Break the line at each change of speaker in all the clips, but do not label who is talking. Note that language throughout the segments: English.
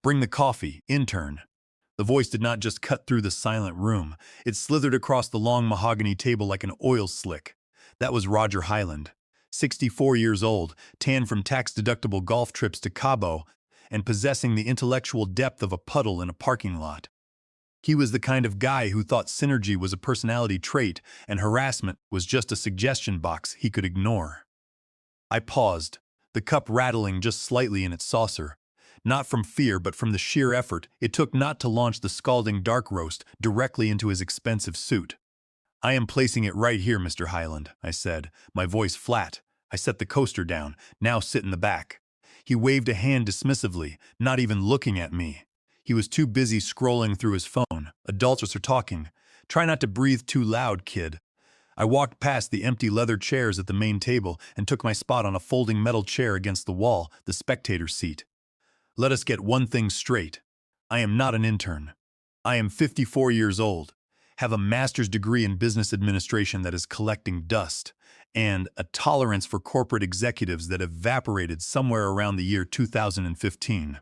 Bring the coffee, intern. The voice did not just cut through the silent room. It slithered across the long mahogany table like an oil slick. That was Roger Highland, 64 years old, tan from tax-deductible golf trips to Cabo, and possessing the intellectual depth of a puddle in a parking lot. He was the kind of guy who thought synergy was a personality trait and harassment was just a suggestion box he could ignore. I paused, the cup rattling just slightly in its saucer. Not from fear, but from the sheer effort it took not to launch the scalding dark roast directly into his expensive suit. "I am placing it right here, Mr. Highland," I said, my voice flat. I set the coaster down. "Now sit in the back." He waved a hand dismissively, not even looking at me. He was too busy scrolling through his phone. Adults are talking. "Try not to breathe too loud, kid." I walked past the empty leather chairs at the main table and took my spot on a folding metal chair against the wall, the spectator seat. Let us get one thing straight. I am not an intern. I am 54 years old, have a master's degree in business administration that is collecting dust, and a tolerance for corporate executives that evaporated somewhere around the year 2015.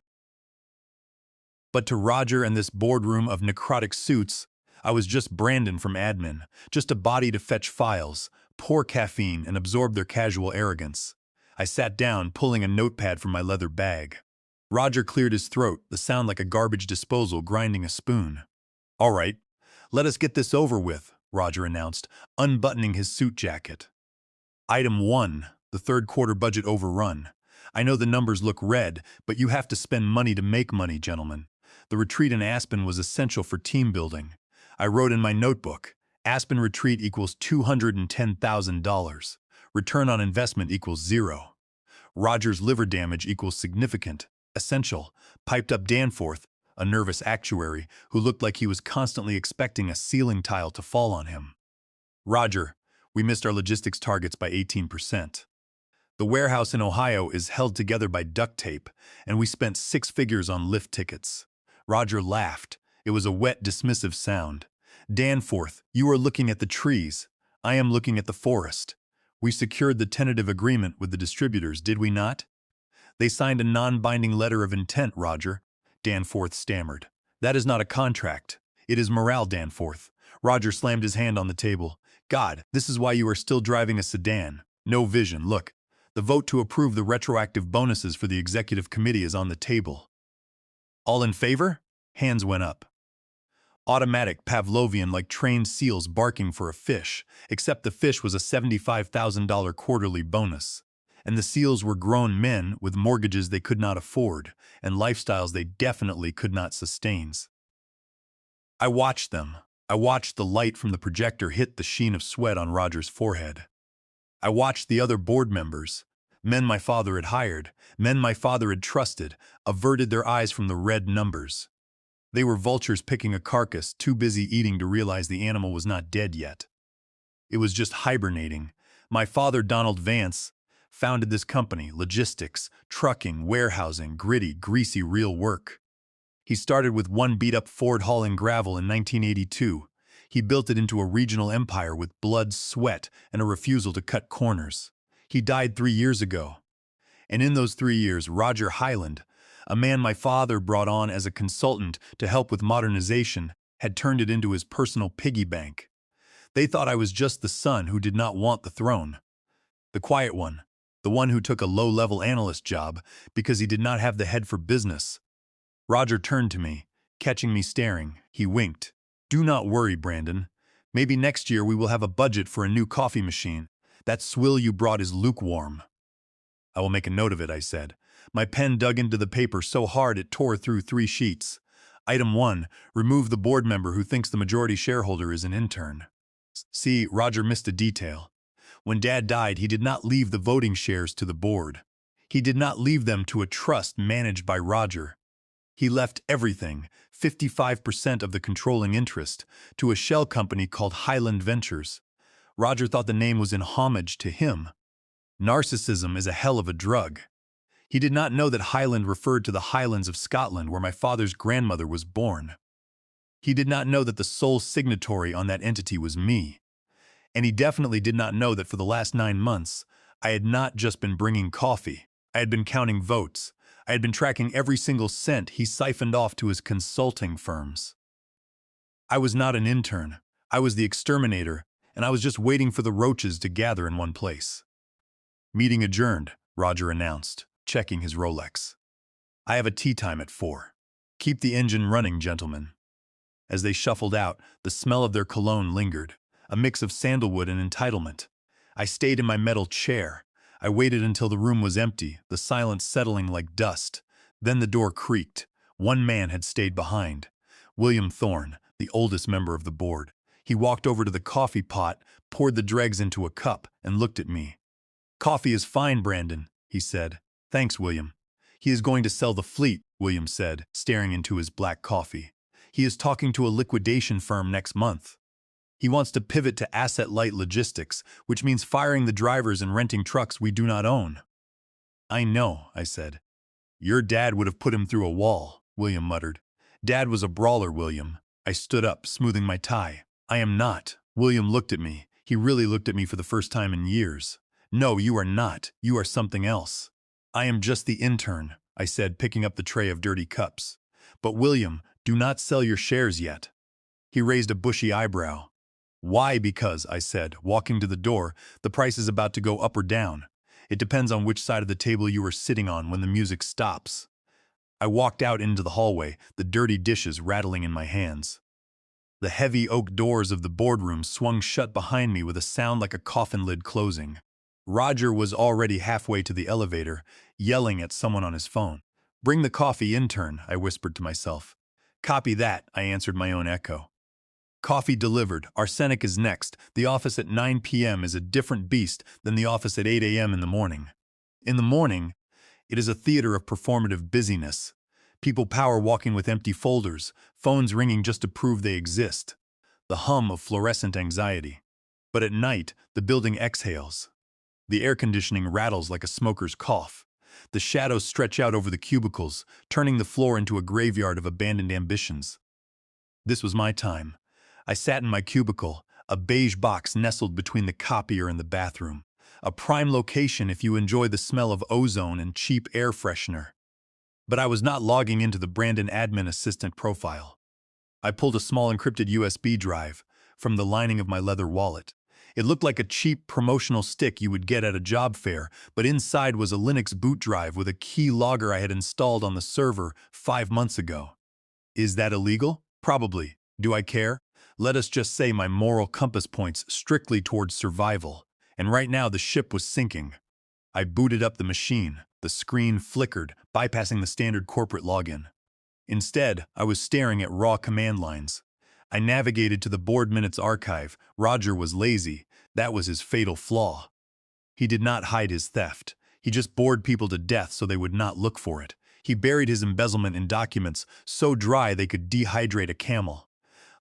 But to Roger and this boardroom of necrotic suits, I was just Brandon from admin, just a body to fetch files, pour caffeine, and absorb their casual arrogance. I sat down, pulling a notepad from my leather bag. Roger cleared his throat, the sound like a garbage disposal grinding a spoon. "All right, let us get this over with," Roger announced, unbuttoning his suit jacket. Item 1, the third quarter budget overrun. I know the numbers look red, but you have to spend money to make money, gentlemen. The retreat in Aspen was essential for team building. I wrote in my notebook, Aspen retreat equals $210,000. Return on investment equals 0. Roger's liver damage equals significant. Essential, piped up Danforth, a nervous actuary who looked like he was constantly expecting a ceiling tile to fall on him. "Roger, we missed our logistics targets by 18%. The warehouse in Ohio is held together by duct tape, and we spent 6 figures on lift tickets." Roger laughed. It was a wet, dismissive sound. "Danforth, you are looking at the trees. I am looking at the forest. We secured the tentative agreement with the distributors, did we not?" "They signed a non-binding letter of intent, Roger," Danforth stammered. "That is not a contract. It is morale, Danforth." Roger slammed his hand on the table. "God, this is why you are still driving a sedan. No vision. Look, the vote to approve the retroactive bonuses for the executive committee is on the table." "All in favor?" Hands went up. Automatic, Pavlovian, like trained seals barking for a fish, except the fish was a $75,000 quarterly bonus. And the seals were grown men with mortgages they could not afford, and lifestyles they definitely could not sustain. I watched them. I watched the light from the projector hit the sheen of sweat on Roger's forehead. I watched the other board members, men my father had hired, men my father had trusted, averted their eyes from the red numbers. They were vultures picking a carcass, too busy eating to realize the animal was not dead yet. It was just hibernating. My father, Donald Vance, founded this company, logistics, trucking, warehousing, gritty, greasy, real work. He started with one beat-up Ford hauling gravel in 1982. He built it into a regional empire with blood, sweat, and a refusal to cut corners. He died 3 years ago. And in those 3 years, Roger Highland, a man my father brought on as a consultant to help with modernization, had turned it into his personal piggy bank. They thought I was just the son who did not want the throne. The quiet one. The one who took a low-level analyst job because he did not have the head for business. Roger turned to me, catching me staring. He winked. "Do not worry, Brandon. Maybe next year we will have a budget for a new coffee machine. That swill you brought is lukewarm." "I will make a note of it," I said. My pen dug into the paper so hard it tore through 3 sheets. Item 1, remove the board member who thinks the majority shareholder is an intern. See, Roger missed a detail. When Dad died, he did not leave the voting shares to the board. He did not leave them to a trust managed by Roger. He left everything, 55% of the controlling interest, to a shell company called Highland Ventures. Roger thought the name was in homage to him. Narcissism is a hell of a drug. He did not know that Highland referred to the Highlands of Scotland where my father's grandmother was born. He did not know that the sole signatory on that entity was me. And he definitely did not know that for the last 9 months, I had not just been bringing coffee. I had been counting votes. I had been tracking every single cent he siphoned off to his consulting firms. I was not an intern. I was the exterminator, and I was just waiting for the roaches to gather in one place. Meeting adjourned, Roger announced, checking his Rolex. I have a tea time at 4. Keep the engine running, gentlemen. As they shuffled out, the smell of their cologne lingered, a mix of sandalwood and entitlement. I stayed in my metal chair. I waited until the room was empty, the silence settling like dust. Then the door creaked. One man had stayed behind. William Thorne, the oldest member of the board. He walked over to the coffee pot, poured the dregs into a cup, and looked at me. "Coffee is fine, Brandon," he said. "Thanks, William." "He is going to sell the fleet," William said, staring into his black coffee. "He is talking to a liquidation firm next month. He wants to pivot to asset-light logistics, which means firing the drivers and renting trucks we do not own." "I know," I said. "Your dad would have put him through a wall," William muttered. "Dad was a brawler, William." I stood up, smoothing my tie. "I am not." William looked at me. He really looked at me for the first time in years. "No, you are not. You are something else." "I am just the intern," I said, picking up the tray of dirty cups. "But William, do not sell your shares yet." He raised a bushy eyebrow. "Why? Because," I said, walking to the door, "the price is about to go up or down. It depends on which side of the table you are sitting on when the music stops." I walked out into the hallway, the dirty dishes rattling in my hands. The heavy oak doors of the boardroom swung shut behind me with a sound like a coffin lid closing. Roger was already halfway to the elevator, yelling at someone on his phone. "Bring the coffee, intern," I whispered to myself. "Copy that," I answered my own echo. Coffee delivered. Arsenic is next. The office at 9 p.m. is a different beast than the office at 8 a.m. in the morning. In the morning, it is a theater of performative busyness. People power walking with empty folders, phones ringing just to prove they exist. The hum of fluorescent anxiety. But at night, the building exhales. The air conditioning rattles like a smoker's cough. The shadows stretch out over the cubicles, turning the floor into a graveyard of abandoned ambitions. This was my time. I sat in my cubicle, a beige box nestled between the copier and the bathroom. A prime location if you enjoy the smell of ozone and cheap air freshener. But I was not logging into the Brandon admin assistant profile. I pulled a small encrypted USB drive from the lining of my leather wallet. It looked like a cheap promotional stick you would get at a job fair, but inside was a Linux boot drive with a key logger I had installed on the server 5 months ago. Is that illegal? Probably. Do I care? Let us just say my moral compass points strictly towards survival, and right now the ship was sinking. I booted up the machine. The screen flickered, bypassing the standard corporate login. Instead, I was staring at raw command lines. I navigated to the board minutes archive. Roger was lazy. That was his fatal flaw. He did not hide his theft. He just bored people to death so they would not look for it. He buried his embezzlement in documents so dry they could dehydrate a camel.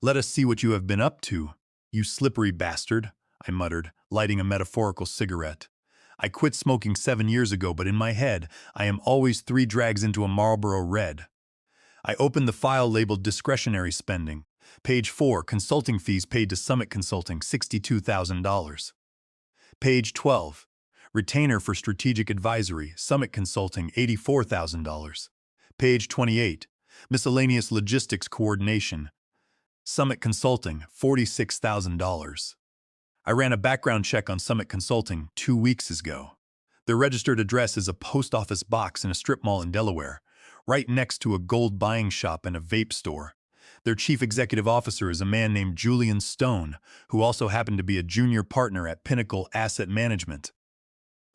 "Let us see what you have been up to, you slippery bastard," I muttered, lighting a metaphorical cigarette. I quit smoking 7 years ago, but in my head, I am always 3 drags into a Marlboro Red. I opened the file labeled Discretionary Spending. Page 4, Consulting Fees Paid to Summit Consulting, $62,000. Page 12, Retainer for Strategic Advisory, Summit Consulting, $84,000. Page 28, Miscellaneous Logistics Coordination, Summit Consulting, $46,000. I ran a background check on Summit Consulting 2 weeks ago. Their registered address is a post office box in a strip mall in Delaware, right next to a gold buying shop and a vape store. Their chief executive officer is a man named Julian Stone, who also happened to be a junior partner at Pinnacle Asset Management.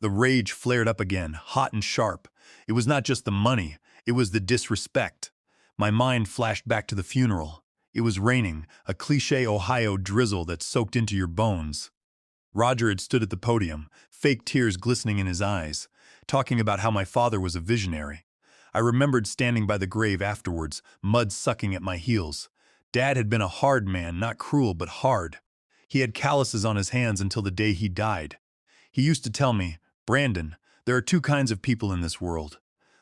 The rage flared up again, hot and sharp. It was not just the money, it was the disrespect. My mind flashed back to the funeral. It was raining, a cliché Ohio drizzle that soaked into your bones. Roger had stood at the podium, fake tears glistening in his eyes, talking about how my father was a visionary. I remembered standing by the grave afterwards, mud sucking at my heels. Dad had been a hard man, not cruel but hard. He had calluses on his hands until the day he died. He used to tell me, "Brandon, there are 2 kinds of people in this world.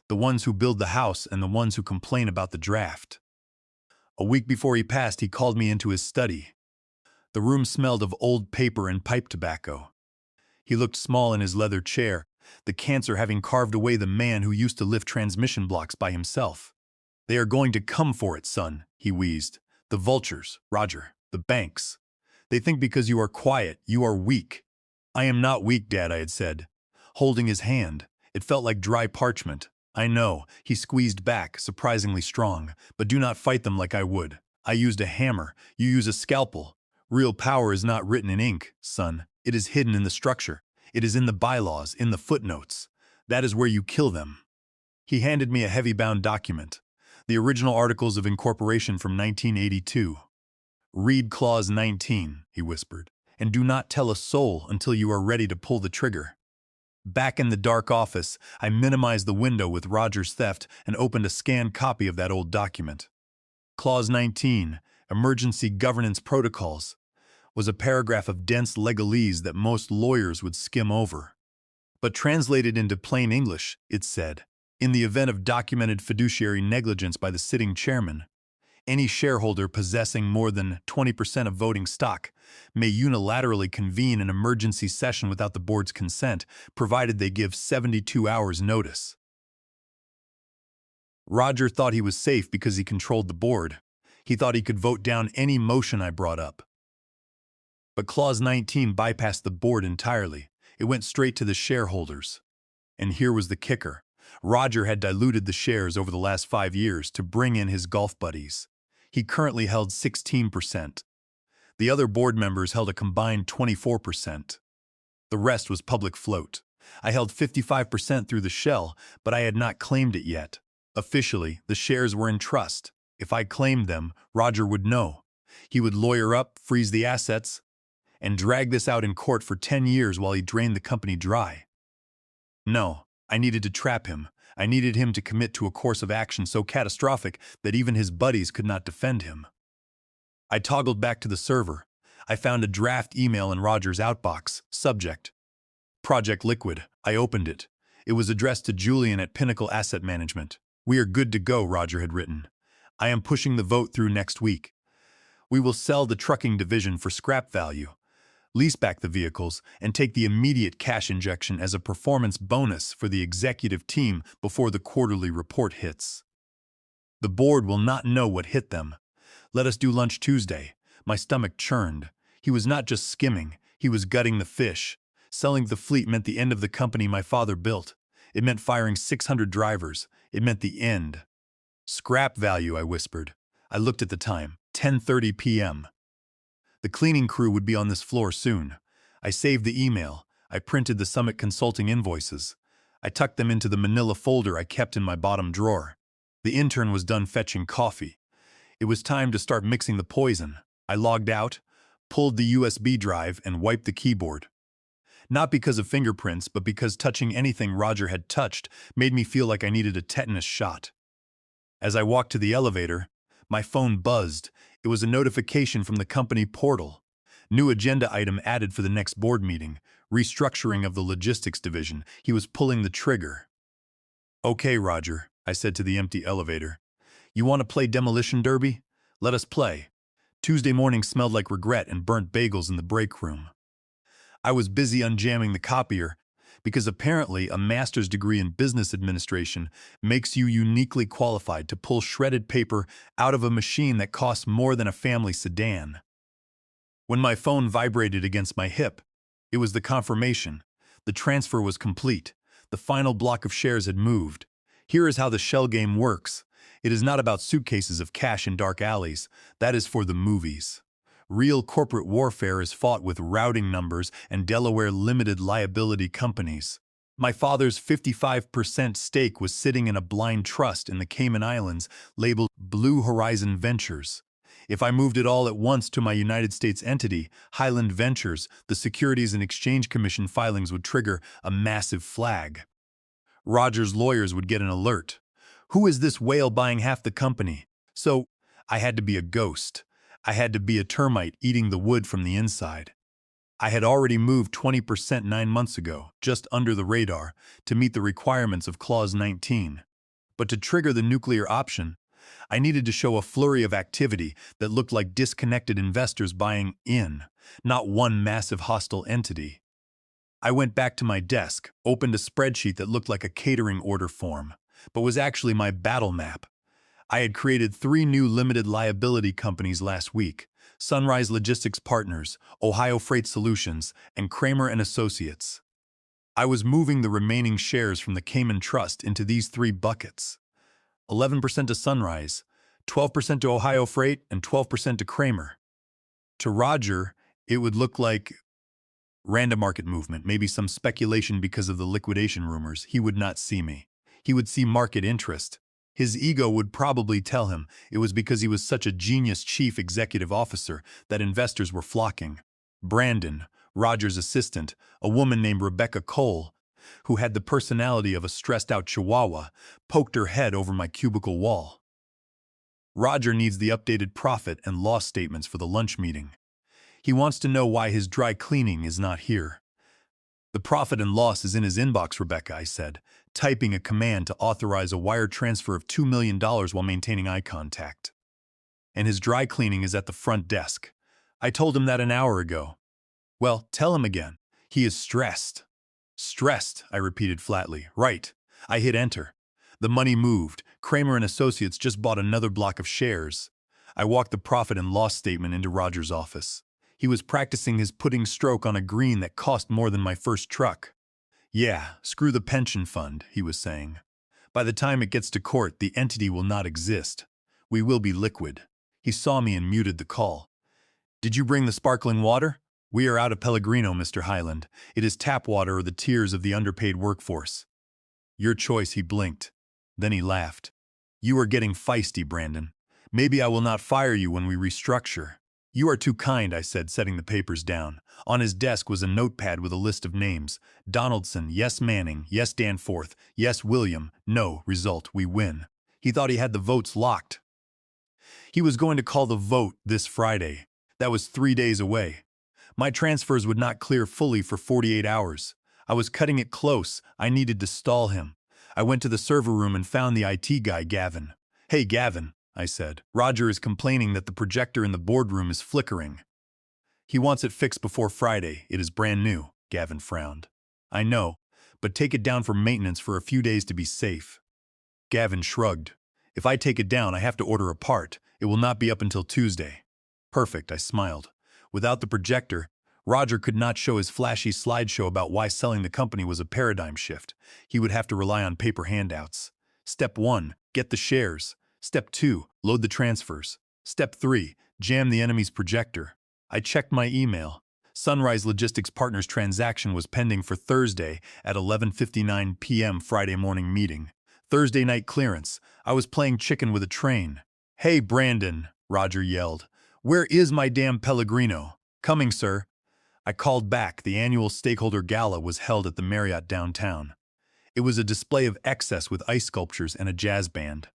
The ones who build the house and the ones who complain about the draft." A week before he passed, he called me into his study. The room smelled of old paper and pipe tobacco. He looked small in his leather chair, the cancer having carved away the man who used to lift transmission blocks by himself. "They are going to come for it, son," he wheezed. "The vultures, Roger, the banks. They think because you are quiet, you are weak." "I am not weak, Dad," I had said, holding his hand. It felt like dry parchment. "I know," he squeezed back, surprisingly strong, "but do not fight them like I would. I used a hammer, you use a scalpel. Real power is not written in ink, son. It is hidden in the structure. It is in the bylaws, in the footnotes. That is where you kill them." He handed me a heavy-bound document, the original Articles of Incorporation from 1982. "Read Clause 19, he whispered, "and do not tell a soul until you are ready to pull the trigger." Back in the dark office, I minimized the window with Roger's theft and opened a scanned copy of that old document. Clause 19, Emergency Governance Protocols, was a paragraph of dense legalese that most lawyers would skim over. But translated into plain English, it said, in the event of documented fiduciary negligence by the sitting chairman, any shareholder possessing more than 20% of voting stock may unilaterally convene an emergency session without the board's consent, provided they give 72 hours notice. Roger thought he was safe because he controlled the board. He thought he could vote down any motion I brought up. But Clause 19 bypassed the board entirely. It went straight to the shareholders. And here was the kicker. Roger had diluted the shares over the last 5 years to bring in his golf buddies. He currently held 16%. The other board members held a combined 24%. The rest was public float. I held 55% through the shell, but I had not claimed it yet. Officially, the shares were in trust. If I claimed them, Roger would know. He would lawyer up, freeze the assets, and drag this out in court for 10 years while he drained the company dry. No, I needed to trap him. I needed him to commit to a course of action so catastrophic that even his buddies could not defend him. I toggled back to the server. I found a draft email in Roger's outbox. Subject: Project Liquid. I opened it. It was addressed to Julian at Pinnacle Asset Management. "We are good to go," Roger had written. "I am pushing the vote through next week. We will sell the trucking division for scrap value, lease back the vehicles, and take the immediate cash injection as a performance bonus for the executive team before the quarterly report hits. The board will not know what hit them. Let us do lunch Tuesday." My stomach churned. He was not just skimming, he was gutting the fish. Selling the fleet meant the end of the company my father built. It meant firing 600 drivers. It meant the end. "Scrap value," I whispered. I looked at the time, 10:30 p.m. The cleaning crew would be on this floor soon. I saved the email. I printed the Summit Consulting invoices. I tucked them into the manila folder I kept in my bottom drawer. The intern was done fetching coffee. It was time to start mixing the poison. I logged out, pulled the USB drive, and wiped the keyboard. Not because of fingerprints, but because touching anything Roger had touched made me feel like I needed a tetanus shot. As I walked to the elevator, my phone buzzed. It was a notification from the company portal. New agenda item added for the next board meeting. Restructuring of the logistics division. He was pulling the trigger. "Okay, Roger," I said to the empty elevator. "You want to play demolition derby? Let us play." Tuesday morning smelled like regret and burnt bagels in the break room. I was busy unjamming the copier because apparently a master's degree in business administration makes you uniquely qualified to pull shredded paper out of a machine that costs more than a family sedan. When my phone vibrated against my hip, it was the confirmation. The transfer was complete. The final block of shares had moved. Here is how the shell game works. It is not about suitcases of cash in dark alleys. That is for the movies. Real corporate warfare is fought with routing numbers and Delaware limited liability companies. My father's 55% stake was sitting in a blind trust in the Cayman Islands labeled Blue Horizon Ventures. If I moved it all at once to my United States entity, Highland Ventures, the Securities and Exchange Commission filings would trigger a massive flag. Roger's lawyers would get an alert. Who is this whale buying half the company? So I had to be a ghost. I had to be a termite eating the wood from the inside. I had already moved 20% 9 months ago, just under the radar, to meet the requirements of Clause 19. But to trigger the nuclear option, I needed to show a flurry of activity that looked like disconnected investors buying in, not one massive hostile entity. I went back to my desk, opened a spreadsheet that looked like a catering order form, but was actually my battle map. I had created 3 new limited liability companies last week: Sunrise Logistics Partners, Ohio Freight Solutions, and Kramer and Associates. I was moving the remaining shares from the Cayman Trust into these 3 buckets: 11% to Sunrise, 12% to Ohio Freight, and 12% to Kramer. To Roger, it would look like random market movement, maybe some speculation because of the liquidation rumors. He would not see me. He would see market interest. His ego would probably tell him it was because he was such a genius chief executive officer that investors were flocking. Brandon, Roger's assistant, a woman named Rebecca Cole, who had the personality of a stressed-out chihuahua, poked her head over my cubicle wall. Roger needs the updated profit and loss statements for the lunch meeting. He wants to know why his dry cleaning is not here. The profit and loss is in his inbox, Rebecca, I said, typing a command to authorize a wire transfer of $2 million while maintaining eye contact. And his dry cleaning is at the front desk. I told him that an hour ago. Well, tell him again. He is stressed. Stressed, I repeated flatly. Right. I hit enter. The money moved. Kramer and Associates just bought another block of shares. I walked the profit and loss statement into Roger's office. He was practicing his putting stroke on a green that cost more than my first truck. Yeah, screw the pension fund, he was saying. By the time it gets to court, the entity will not exist. We will be liquid. He saw me and muted the call. Did you bring the sparkling water? We are out of Pellegrino, Mr. Highland. It is tap water or the tears of the underpaid workforce. Your choice, he blinked. Then he laughed. You are getting feisty, Brandon. Maybe I will not fire you when we restructure. You are too kind, I said, setting the papers down. On his desk was a notepad with a list of names. Donaldson, yes Manning, yes Danforth, yes William, no, result, we win. He thought he had the votes locked. He was going to call the vote this Friday. That was 3 days away. My transfers would not clear fully for 48 hours. I was cutting it close. I needed to stall him. I went to the server room and found the IT guy, Gavin. Hey, Gavin, I said. Roger is complaining that the projector in the boardroom is flickering. He wants it fixed before Friday. It is brand new, Gavin frowned. I know, but take it down for maintenance for a few days to be safe. Gavin shrugged. If I take it down, I have to order a part. It will not be up until Tuesday. Perfect, I smiled. Without the projector, Roger could not show his flashy slideshow about why selling the company was a paradigm shift. He would have to rely on paper handouts. Step 1, get the shares. Step 2, load the transfers. Step 3, jam the enemy's projector. I checked my email. Sunrise Logistics Partners transaction was pending for Thursday at 11:59 p.m. Friday morning meeting. Thursday night clearance. I was playing chicken with a train. Hey, Brandon, Roger yelled. Where is my damn Pellegrino? Coming, sir. I called back. The annual stakeholder gala was held at the Marriott downtown. It was a display of excess with ice sculptures and a jazz band.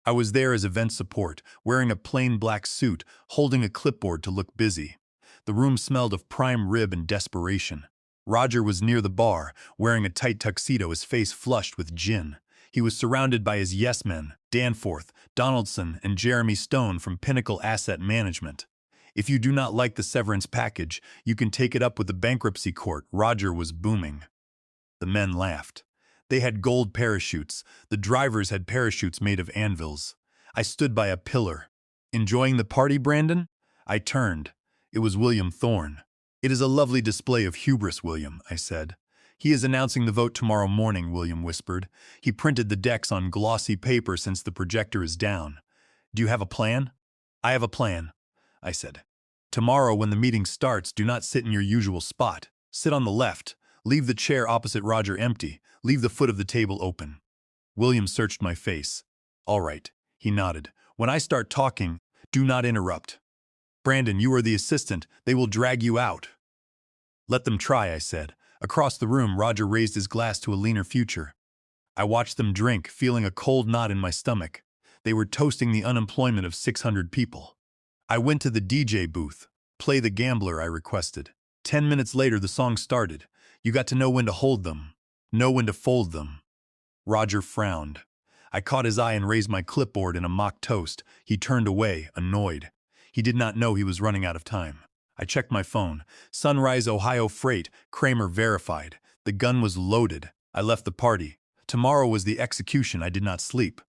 I was there as event support, wearing a plain black suit, holding a clipboard to look busy. The room smelled of prime rib and desperation. Roger was near the bar, wearing a tight tuxedo, his face flushed with gin. He was surrounded by his yes-men, Danforth, Donaldson, and Jeremy Stone from Pinnacle Asset Management. If you do not like the severance package, you can take it up with the bankruptcy court, Roger was booming. The men laughed. They had gold parachutes. The drivers had parachutes made of anvils. I stood by a pillar. Enjoying the party, Brandon? I turned. It was William Thorne. It is a lovely display of hubris, William, I said. He is announcing the vote tomorrow morning, William whispered. He printed the decks on glossy paper since the projector is down. Do you have a plan? I have a plan, I said. Tomorrow when the meeting starts, do not sit in your usual spot. Sit on the left. Leave the chair opposite Roger empty. Leave the foot of the table open. William searched my face. All right, he nodded. When I start talking, do not interrupt. Brandon, you are the assistant. They will drag you out. Let them try, I said. Across the room, Roger raised his glass to a leaner future. I watched them drink, feeling a cold knot in my stomach. They were toasting the unemployment of 600 people. I went to the DJ booth. Play The Gambler, I requested. 10 minutes later, the song started. You got to know when to hold them, know when to fold them. Roger frowned. I caught his eye and raised my clipboard in a mock toast. He turned away, annoyed. He did not know he was running out of time. I checked my phone. Sunrise, Ohio Freight, Kramer verified. The gun was loaded. I left the party. Tomorrow was the execution. I did not sleep.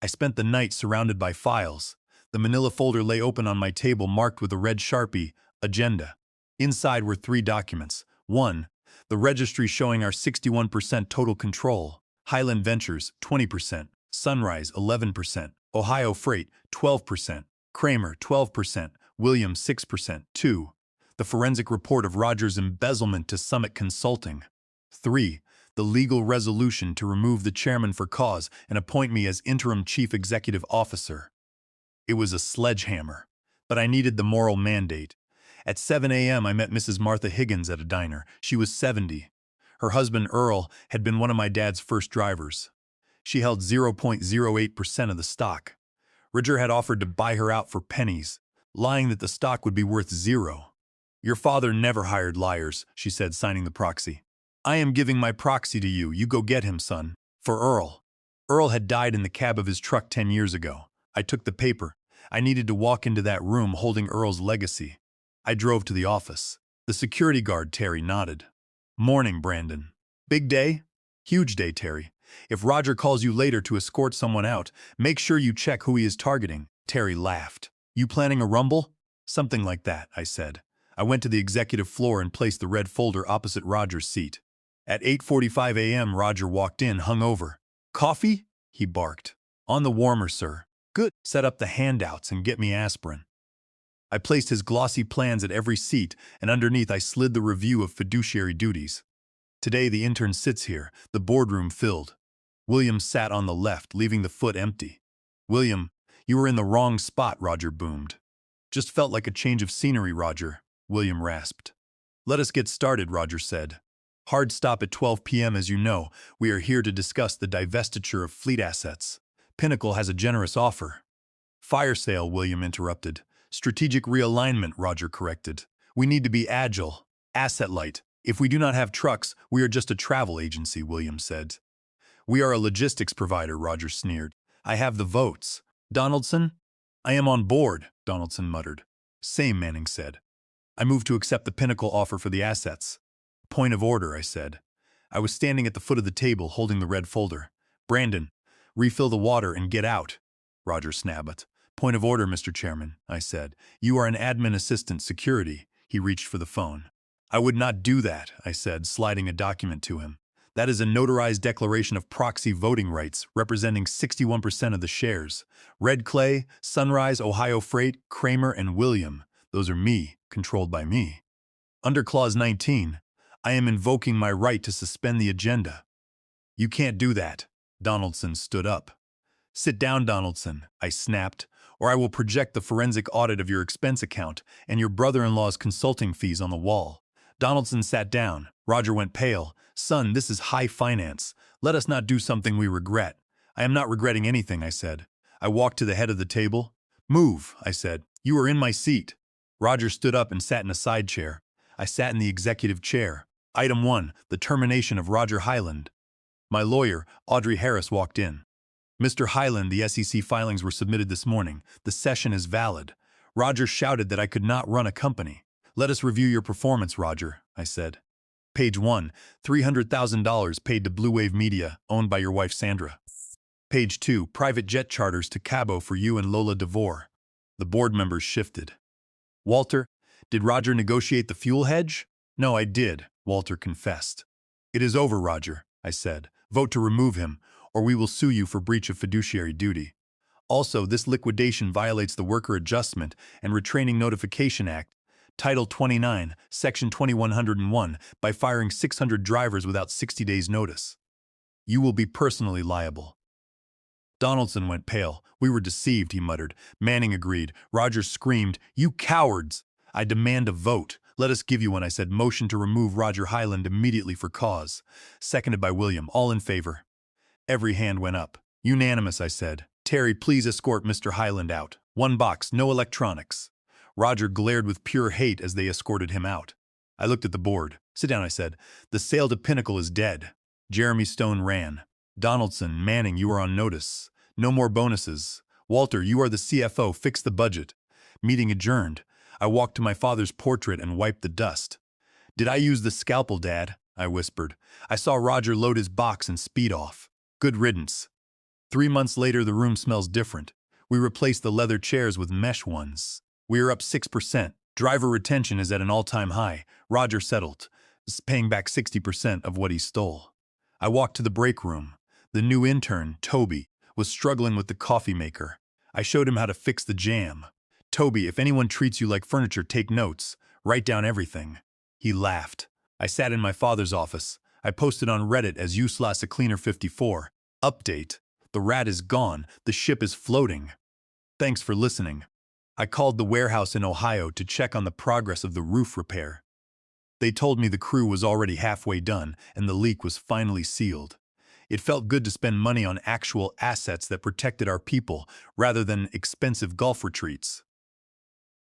I spent the night surrounded by files. The manila folder lay open on my table marked with a red Sharpie, Agenda. Inside were 3 documents. 1. The registry showing our 61% total control. Highland Ventures, 20%. Sunrise, 11%. Ohio Freight, 12%. Kramer, 12%. Williams, 6%. 2. The forensic report of Rogers' embezzlement to Summit Consulting. 3. The legal resolution to remove the chairman for cause and appoint me as interim chief executive officer. It was a sledgehammer, but I needed the moral mandate. At 7 a.m. I met Mrs. Martha Higgins at a diner. She was 70. Her husband, Earl, had been one of my dad's first drivers. She held 0.08% of the stock. Roger had offered to buy her out for pennies, lying that the stock would be worth 0. "Your father never hired liars," she said, signing the proxy. "I am giving my proxy to you. You go get him, son." For Earl. Earl had died in the cab of his truck 10 years ago. I took the paper. I needed to walk into that room holding Earl's legacy. I drove to the office. The security guard, Terry, nodded. "Morning, Brandon." "Big day?" "Huge day, Terry. If Roger calls you later to escort someone out, make sure you check who he is targeting." Terry laughed. "You planning a rumble?" "Something like that," I said. I went to the executive floor and placed the red folder opposite Roger's seat. At 8:45 a.m. Roger walked in, hungover. "Coffee?" he barked. "On the warmer, sir." "Good. Set up the handouts and get me aspirin." I placed his glossy plans at every seat, and underneath I slid the review of fiduciary duties. Today the intern sits here, the boardroom filled. William sat on the left, leaving the foot empty. "William, you were in the wrong spot," Roger boomed. "Just felt like a change of scenery, Roger," William rasped. "Let us get started," Roger said. "Hard stop at 12 p.m. As you know, we are here to discuss the divestiture of fleet assets. Pinnacle has a generous offer." "Fire sale," William interrupted. "Strategic realignment," Roger corrected. "We need to be agile, asset-light. If we do not have trucks, we are just a travel agency," William said. "We are a logistics provider," Roger sneered. "I have the votes." "Donaldson?" "I am on board," Donaldson muttered. "Same," Manning said. "I move to accept the Pinnacle offer for the assets." "Point of order," I said. I was standing at the foot of the table holding the red folder. "Brandon, refill the water and get out," Roger snapped. "Point of order, Mr. Chairman," I said. "You are an admin assistant, security." He reached for the phone. "I would not do that," I said, sliding a document to him. "That is a notarized declaration of proxy voting rights, representing 61% of the shares. Red Clay, Sunrise, Ohio Freight, Kramer, and William. Those are me, controlled by me. Under Clause 19, I am invoking my right to suspend the agenda." "You can't do that." Donaldson stood up. "Sit down, Donaldson," I snapped, "or I will project the forensic audit of your expense account and your brother-in-law's consulting fees on the wall." Donaldson sat down. Roger went pale. "Son, this is high finance. Let us not do something we regret." "I am not regretting anything," I said. I walked to the head of the table. "Move," I said. "You are in my seat." Roger stood up and sat in a side chair. I sat in the executive chair. Item 1, the termination of Roger Hyland. My lawyer, Audrey Harris, walked in. "Mr. Hyland, the SEC filings were submitted this morning. The session is valid." Roger shouted that I could not run a company. "Let us review your performance, Roger," I said. Page 1, $300,000 paid to Blue Wave Media, owned by your wife Sandra. Page 2, private jet charters to Cabo for you and Lola DeVore. The board members shifted. "Walter, did Roger negotiate the fuel hedge?" "No, I did," Walter confessed. "It is over, Roger," I said. "Vote to remove him, or we will sue you for breach of fiduciary duty. Also, this liquidation violates the Worker Adjustment and Retraining Notification Act, Title 29, Section 2101, by firing 600 drivers without 60 days' notice. You will be personally liable." Donaldson went pale. "We were deceived," he muttered. Manning agreed. Roger screamed, "You cowards! I demand a vote." "Let us give you one," I said. "Motion to remove Roger Hyland immediately for cause." Seconded by William. "All in favor?" Every hand went up. "Unanimous," I said. "Terry, please escort Mr. Hyland out. 1 box, no electronics." Roger glared with pure hate as they escorted him out. I looked at the board. "Sit down," I said. "The sale to Pinnacle is dead." Jeremy Stone ran. "Donaldson, Manning, you are on notice. No more bonuses. Walter, you are the CFO. Fix the budget." Meeting adjourned. I walked to my father's portrait and wiped the dust. "Did I use the scalpel, Dad?" I whispered. I saw Roger load his box and speed off. Good riddance. 3 months later, the room smells different. We replaced the leather chairs with mesh ones. We are up 6%. Driver retention is at an all-time high. Roger settled, paying back 60% of what he stole. I walked to the break room. The new intern, Toby, was struggling with the coffee maker. I showed him how to fix the jam. "Toby, if anyone treats you like furniture, take notes. Write down everything." He laughed. I sat in my father's office. I posted on Reddit as useless a cleaner 54. Update. The rat is gone. The ship is floating. Thanks for listening. I called the warehouse in Ohio to check on the progress of the roof repair. They told me the crew was already halfway done and the leak was finally sealed. It felt good to spend money on actual assets that protected our people rather than expensive golf retreats.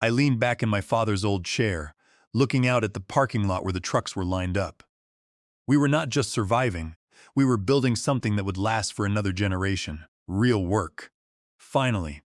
I leaned back in my father's old chair, looking out at the parking lot where the trucks were lined up. We were not just surviving, we were building something that would last for another generation. Real work. Finally,